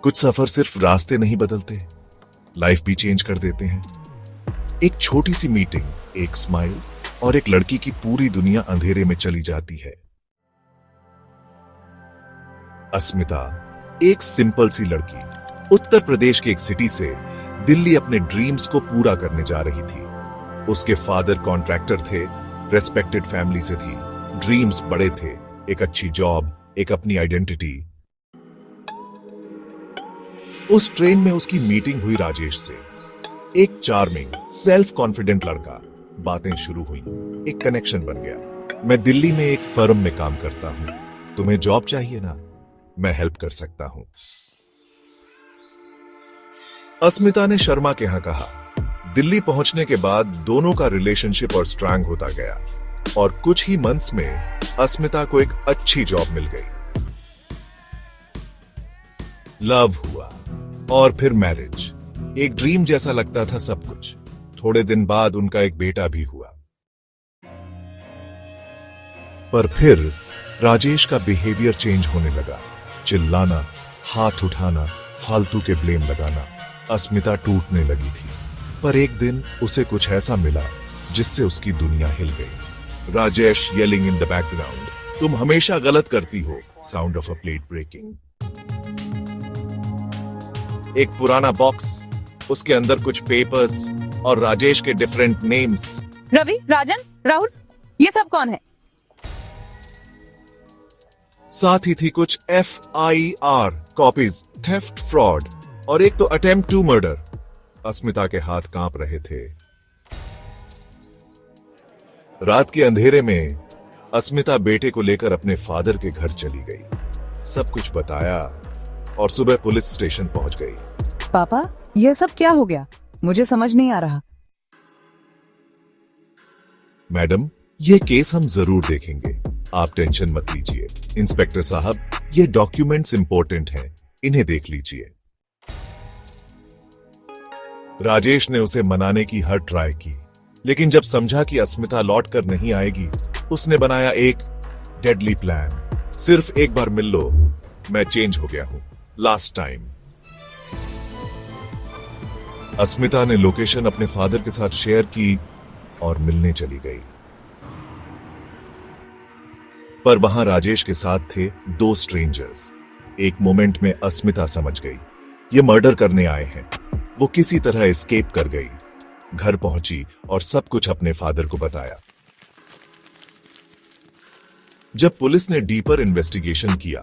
कुछ सफर सिर्फ रास्ते नहीं बदलते, लाइफ भी चेंज कर देते हैं। एक छोटी सी मीटिंग, एक स्माइल और एक लड़की की पूरी दुनिया अंधेरे में चली जाती है। अस्मिता एक सिंपल सी लड़की उत्तर प्रदेश के एक सिटी से दिल्ली अपने ड्रीम्स को पूरा करने जा रही थी। उसके फादर कॉन्ट्रैक्टर थे, रेस्पेक्टेड फैमिली से थी, ड्रीम्स बड़े थे, एक अच्छी जॉब, एक अपनी आइडेंटिटी। उस ट्रेन में उसकी मीटिंग हुई राजेश से, एक चार्मिंग सेल्फ कॉन्फिडेंट लड़का। बातें शुरू हुई, एक कनेक्शन बन गया। मैं दिल्ली में एक फर्म में काम करता हूं, तुम्हें जॉब चाहिए ना, मैं हेल्प कर सकता हूं। अस्मिता ने शर्मा के यहां कहा। दिल्ली पहुंचने के बाद दोनों का रिलेशनशिप और स्ट्रांग होता गया और कुछ ही मंथ्स में अस्मिता को एक अच्छी जॉब मिल गई। लव हुआ और फिर मैरिज। एक ड्रीम जैसा लगता था सब कुछ। थोड़े दिन बाद उनका एक बेटा भी हुआ। पर फिर राजेश का बिहेवियर चेंज होने लगा। चिल्लाना, हाथ उठाना, फालतू के ब्लेम लगाना। अस्मिता टूटने लगी थी। पर एक दिन उसे कुछ ऐसा मिला जिससे उसकी दुनिया हिल गई। Rajesh yelling in the background, तुम हमेशा गलत करती हो। Sound of a plate breaking. एक पुराना बॉक्स, उसके अंदर कुछ पेपर्स और राजेश के डिफरेंट नेम्स। रवि, राजन, राहुल, ये सब कौन है? साथ ही थी कुछ FIR कॉपीज, थेफ्ट, फ्रॉड और एक तो अटेम्प्ट टू मर्डर। अस्मिता के हाथ कांप रहे थे। रात के अंधेरे में अस्मिता बेटे को लेकर अपने फादर के घर चली गई। सब कुछ बताया और सुबह पुलिस स्टेशन पहुंच गई। पापा, ये सब क्या हो गया? मुझे समझ नहीं आ रहा। मैडम, ये केस हम जरूर देखेंगे, आप टेंशन मत लीजिए। इंस्पेक्टर साहब, ये डॉक्यूमेंट्स इंपॉर्टेंट हैं, इन्हें देख लीजिए। राजेश ने उसे मनाने की हर ट्राई की, लेकिन जब समझा कि अस्मिता लौट कर नहीं आएगी, उसने बनाया एक डेडली प्लान। सिर्फ एक बार मिल लो, मैं चेंज हो गया हूं, लास्ट टाइम। अस्मिता ने लोकेशन अपने फादर के साथ शेयर की और मिलने चली गई। पर वहां राजेश के साथ थे दो स्ट्रेंजर्स। एक मोमेंट में अस्मिता समझ गई, ये मर्डर करने आए हैं। वो किसी तरह एस्केप कर गई, घर पहुंची और सब कुछ अपने फादर को बताया। जब पुलिस ने डीपर इन्वेस्टिगेशन किया,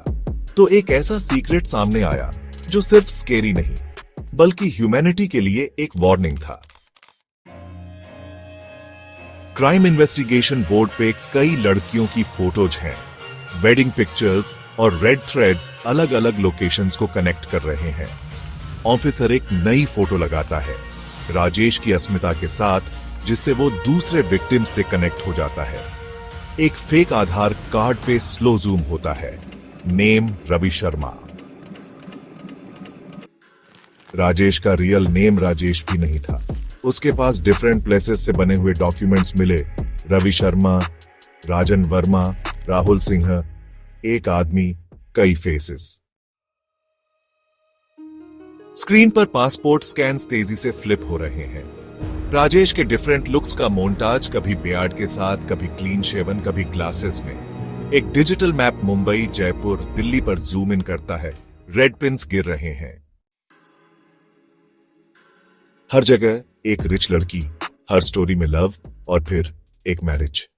तो एक ऐसा सीक्रेट सामने आया जो सिर्फ स्केरी नहीं, बल्कि ह्यूमैनिटी के लिए एक वार्निंग था। क्राइम इन्वेस्टिगेशन बोर्ड पे कई लड़कियों की फोटोज हैं, वेडिंग पिक्चर्स और रेड थ्रेड्स अलग अलग लोकेशंस को कनेक्ट कर रहे हैं। ऑफिसर एक नई फोटो लगाता है, राजेश की अस्मिता के साथ, जिससे वो दूसरे विक्टिम्स से कनेक्ट हो जाता है। एक फेक आधार कार्ड पे स्लो जूम होता है, नेम रवि शर्मा। राजेश का रियल नेम राजेश भी नहीं था। उसके पास डिफरेंट प्लेसेस से बने हुए डॉक्यूमेंट्स मिले। रवि शर्मा, राजन वर्मा, राहुल सिंह, एक आदमी, कई फेसेस। स्क्रीन पर पासपोर्ट स्कैन्स तेजी से फ्लिप हो रहे हैं। राजेश के डिफरेंट लुक्स का मोन्टाज, कभी बियर्ड के साथ, कभी क्लीन शेवन, कभी ग्लासेस में। एक डिजिटल मैप मुंबई, जयपुर, दिल्ली पर जूम इन करता है। रेड पिन्स गिर रहे हैं। हर जगह एक रिच लड़की, हर स्टोरी में लव और फिर एक मैरिज।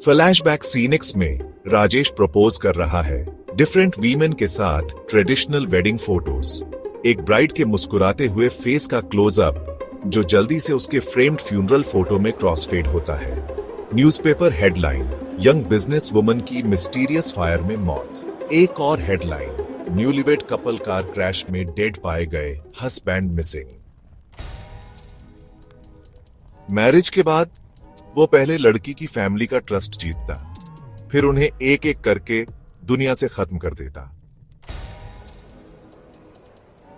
फ्लैशबैक सीनिक्स में राजेश प्रपोज कर रहा है डिफरेंट वीमेन के साथ, ट्रेडिशनल वेडिंग फोटोज। एक ब्राइड के मुस्कुराते हुए फेस का क्लोजअप जो जल्दी से उसके फ्रेम्ड फ्यूनरल फोटो में क्रॉसफेड होता है। Newspaper headline, young business woman की मिस्टीरियस फायर में मौत। एक और headline, newlywed couple car crash में डेड पाए गए, हस्बैंड मिसिंग। मैरिज के बाद वो पहले लड़की की फैमिली का ट्रस्ट जीतता, फिर उन्हें एक एक करके दुनिया से खत्म कर देता।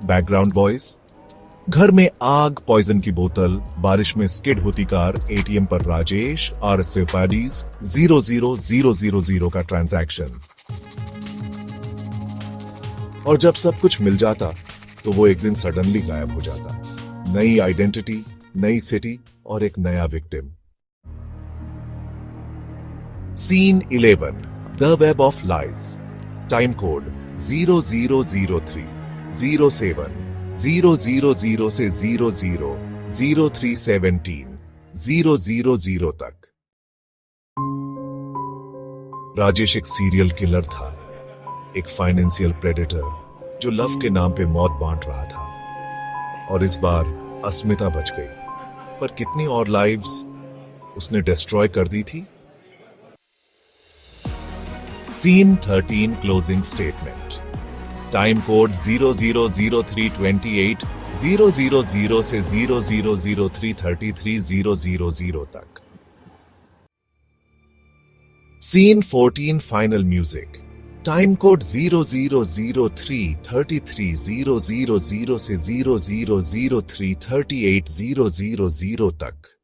बैकग्राउंड वॉइस, घर में आग, पॉइजन की बोतल, बारिश में स्किड होती कार, ATM पर राजेश, RSA पैडीज, 00000 का ट्रांजैक्शन। और जब सब कुछ मिल जाता तो वो एक दिन सडनली गायब हो जाता। नई आइडेंटिटी, नई सिटी और एक नया victim. Scene 11, the web of lies. Time code 0003 07 000 से 000317 000 तक। राजेश एक सीरियल किलर था, एक फाइनेंशियल प्रेडेटर जो लव के नाम पे मौत बांट रहा था। और इस बार अस्मिता बच गई, पर कितनी और लाइव्स उसने डिस्ट्रॉय कर दी थी। Scene 13, closing statement. Time code 000328 000 से 000333 000 तक। Scene 14, final music. Time code 000333 000 से 000338 000 तक।